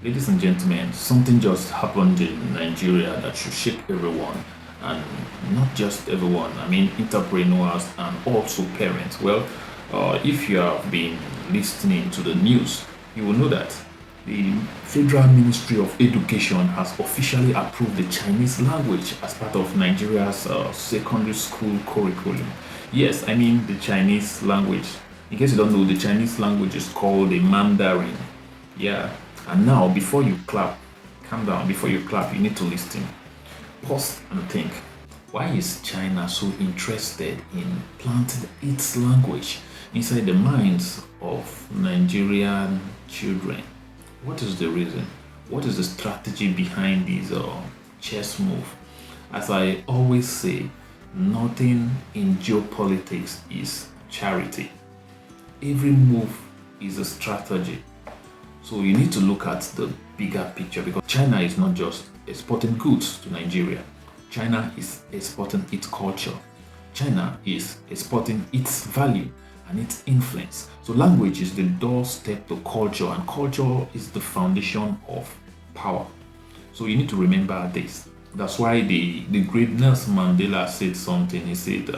Ladies and gentlemen, something just happened in Nigeria that should shake everyone, and not just everyone, I mean entrepreneurs and also parents. Well, if you have been listening to the news, you will know that the Federal Ministry of Education has officially approved the Chinese language as part of Nigeria's secondary school curriculum. Yes, I mean the Chinese language. In case you don't know, the Chinese language is called the Mandarin. Yeah. And now, before you clap, calm down. Before you clap, you need to listen. Pause and think. Why is China so interested in planting its language inside the minds of Nigerian children? What is the reason? What is the strategy behind this chess move? As I always say, nothing in geopolitics is charity. Every move is a strategy. So you need to look at the bigger picture because China is not just exporting goods to Nigeria. China is exporting its culture. China is exporting its value and its influence. So language is the doorstep to culture, and culture is the foundation of power. So you need to remember this. That's why the great Nelson Mandela said something. He said,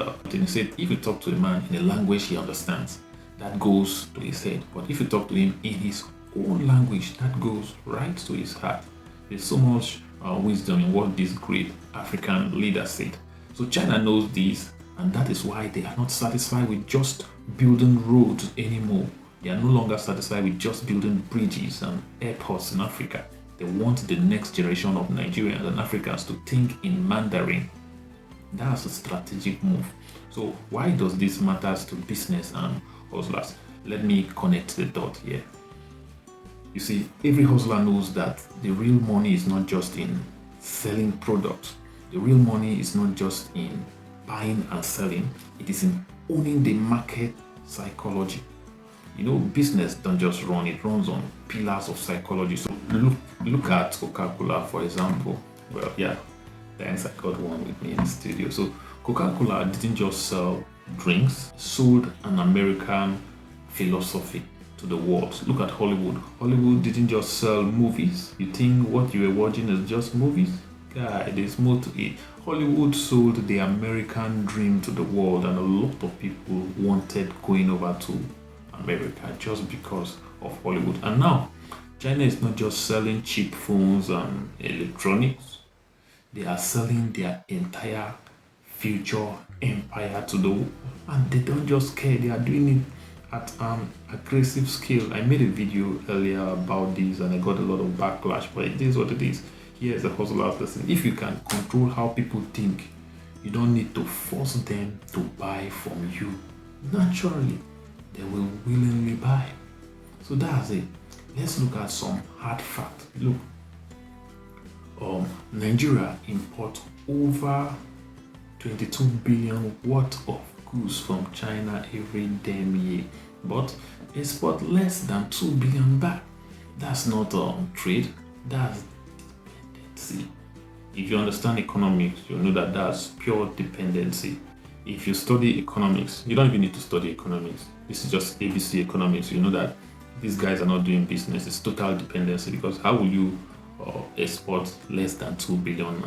if you talk to a man in a language he understands, that goes to his head. But if you talk to him in his own language, that goes right to his heart. There's so much wisdom in what this great African leader said. So China knows this, and that is why they are not satisfied with just building roads anymore. They are no longer satisfied with just building bridges and airports in Africa. They want the next generation of Nigerians and Africans to think in Mandarin. That's a strategic move. So why does this matter to business and hustlers? Let me connect the dot here. You see, every hustler knows that the real money is not just in selling products. The real money is not just in buying and selling. It is in owning the market psychology. You know, business don't just run, it runs on pillars of psychology. So look at Coca-Cola, for example. Well, yeah, thanks, I got one with me in the studio. So Coca-Cola didn't just sell drinks, it sold an American philosophy to the world. Look at Hollywood. Hollywood didn't just sell movies. You think what you were watching is just movies? Guy, there's more to it. Hollywood sold the American dream to the world, and a lot of people wanted going over to America just because of Hollywood. And now, China is not just selling cheap phones and electronics, they are selling their entire future empire to the world. And they don't just care, they are doing it at aggressive scale. I made a video earlier about this and I got a lot of backlash, but it is what it is. Here's a hustler's lesson. If you can control how people think, you don't need to force them to buy from you. Naturally, they will willingly buy. So that's it. Let's look at some hard facts. Look, Nigeria imports over 22 billion worth of goods from China every damn year, but export less than 2 billion back. That's not trade, that's dependency. If you understand economics, you know that that's pure dependency. If you study economics, you don't even need to study economics. This is just ABC economics. You know that these guys are not doing business. It's total dependency, because how will you export less than 2 billion?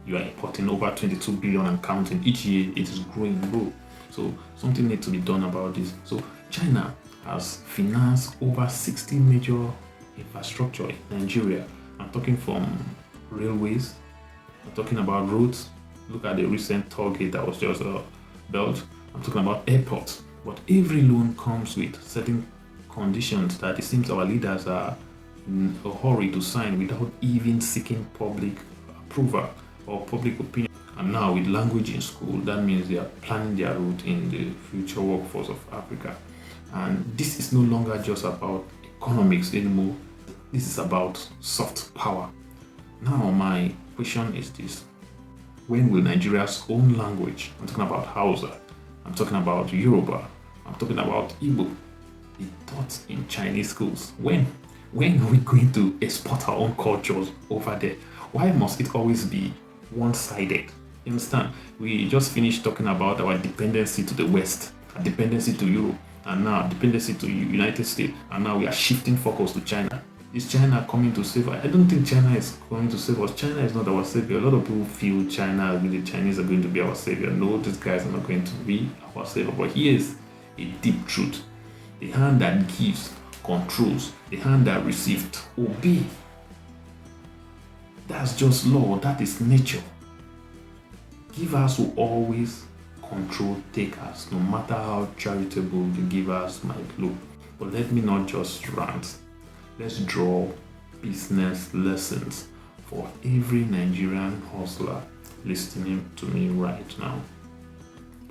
You are importing over 22 billion and counting. Each year it is growing, bro. So something needs to be done about this. So China has financed over 60 major infrastructure in Nigeria. I'm talking from railways, I'm talking about roads. Look at the recent toll gate that was just built. I'm talking about airports. But every loan comes with certain conditions that it seems our leaders are in a hurry to sign without even seeking public approval or public opinion. And now with language in school, that means they are planning their route in the future workforce of Africa. And this is no longer just about economics anymore. This is about soft power. Now my question is this. When will Nigeria's own language, I'm talking about Hausa, I'm talking about Yoruba, I'm talking about Igbo, be taught in Chinese schools? When are we going to export our own cultures over there? Why must it always be one-sided? You understand? We just finished talking about our dependency to the West, our dependency to Europe, and now dependency to United States, and now we are shifting focus to China. Is China coming to save us? I don't think China is coming to save us. China is not our savior. A lot of people feel the Chinese are going to be our savior. No, these guys are not going to be our savior. But here's a deep truth. The hand that gives controls. The hand that receives obey. That's just law. That is nature. Givers will always control takers, no matter how charitable the givers might look. But let me not just rant. Let's draw business lessons for every Nigerian hustler listening to me right now.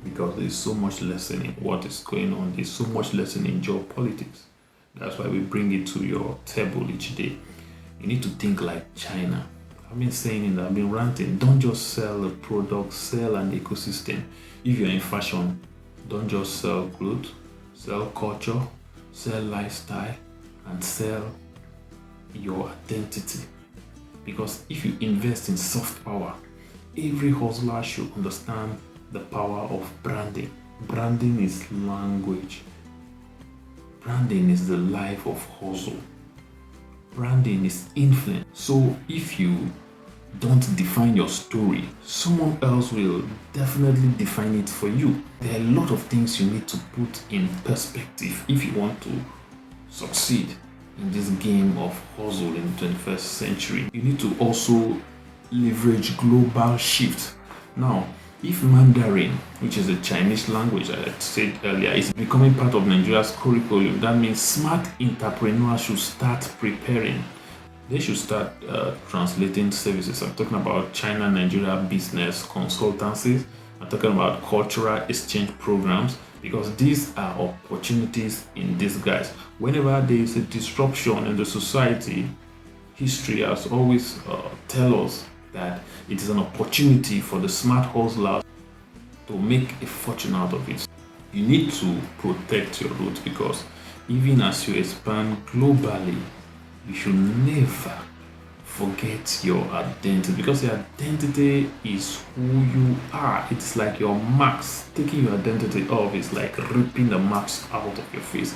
Because there's so much lesson in what is going on. There's so much lesson in geopolitics. That's why we bring it to your table each day. You need to think like China. I've been saying it, I've been ranting. Don't just sell a product, sell an ecosystem. If you're in fashion, don't just sell clothes, sell culture, sell lifestyle, and sell your identity. Because if you invest in soft power, every hustler should understand the power of branding. Branding is language. Branding is the life of hustle. Branding is influence. So if you don't define your story, someone else will definitely define it for you. There are a lot of things you need to put in perspective if you want to succeed in this game of hustle in the 21st century. You need to also leverage global shift. Now, if Mandarin, which is a Chinese language, I said earlier, is becoming part of Nigeria's curriculum, that means smart entrepreneurs should start preparing. They should start translating services. I'm talking about China-Nigeria business consultancies. I'm talking about cultural exchange programs, because these are opportunities in disguise. Whenever there is a disruption in the society, history has always tell us that it is an opportunity for the smart hustler to make a fortune out of it. You need to protect your roots, because even as you expand globally, you should never forget your identity, because your identity is who you are. It's like your marks. Taking your identity off is like ripping the marks out of your face,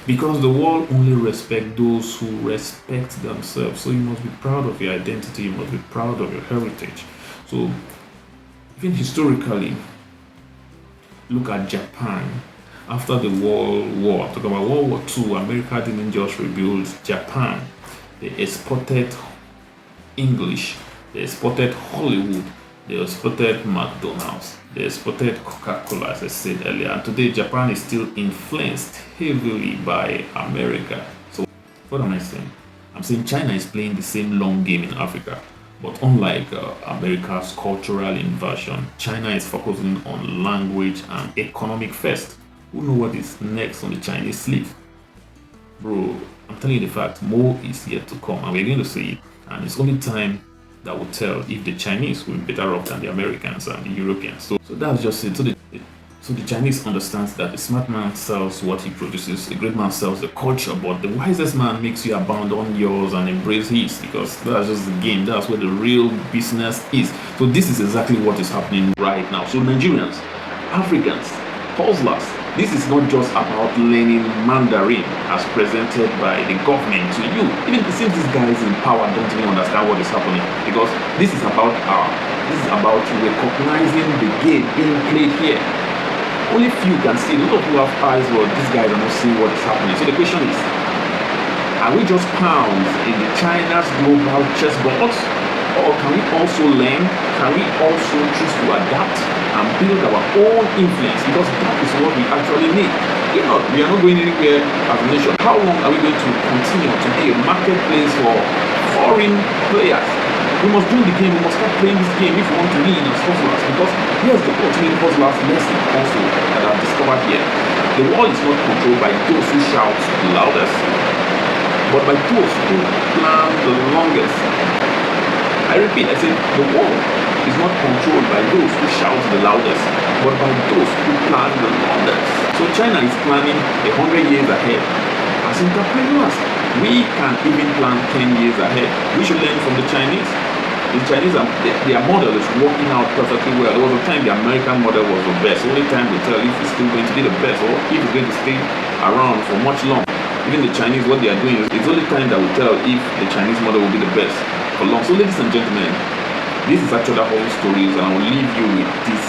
because the world only respects those who respect themselves. So you must be proud of your identity, you must be proud of your heritage. So even historically, look at Japan. After the World War, talk about World War II, America didn't just rebuild Japan. They exported English, they exported Hollywood, they exported McDonald's, they exported Coca-Cola, as I said earlier. And today, Japan is still influenced heavily by America. So what am I saying? I'm saying China is playing the same long game in Africa. But unlike America's cultural invasion, China is focusing on language and economic first. Who knows what is next on the Chinese sleeve? Bro, I'm telling you the fact, more is yet to come, and we're going to see it. And it's only time that will tell if the Chinese will be better off than the Americans and the Europeans. So that's just it. So the Chinese understands that a smart man sells what he produces, a great man sells the culture, but the wisest man makes you abandon yours and embrace his, because that's just the game. That's where the real business is. So this is exactly what is happening right now. So Nigerians, Africans, hustlers, this is not just about learning Mandarin as presented by the government to you. Even it seems these guys in power don't even understand what is happening, because this is about recognizing the game being played here. Only few can see. A lot of people have eyes, but these guys are not seeing what is happening. So the question is, are we just pawns in the China's global chessboard? Or can we also learn? Can we also choose to adapt and build our own influence? Because that is what we actually need. If not, we are not going anywhere as a nation. How long are we going to continue to be a marketplace for foreign players? We must do the game. We must start playing this game if we want to win as hustlers. Because here's the ultimate hustlers lesson also that I've discovered here. The world is not controlled by those who shout the loudest, but by those who plan the longest. I repeat, I said the world is not controlled by those who shout the loudest, but by those who plan the longest. So China is planning 100 years ahead. As entrepreneurs, we can even plan 10 years ahead. We should learn from the Chinese. The Chinese, their model is working out perfectly well. There was a time the American model was the best. Only time will tell if it's still going to be the best or if it's going to stay around for much longer. Even the Chinese, what they are doing is only time that will tell if the Chinese model will be the best for long. So ladies and gentlemen, this is actually whole stories, and I will leave you with this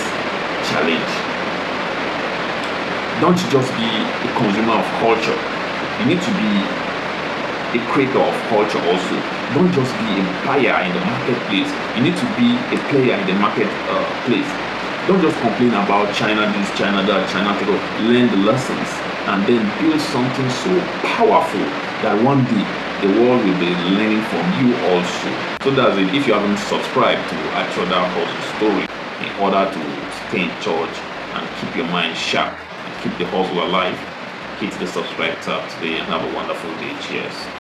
challenge. Don't just be a consumer of culture. You need to be a creator of culture also. Don't just be a buyer in the marketplace. You need to be a player in the marketplace. Don't just complain about China this, China that, China to go. Learn the lessons and then build something so powerful that one day the world will be learning from you also. So that's it. If you haven't subscribed to Actual Hustle Story in order to stay in charge and keep your mind sharp and keep the hustle alive, hit the subscribe tab today and have a wonderful day. Cheers.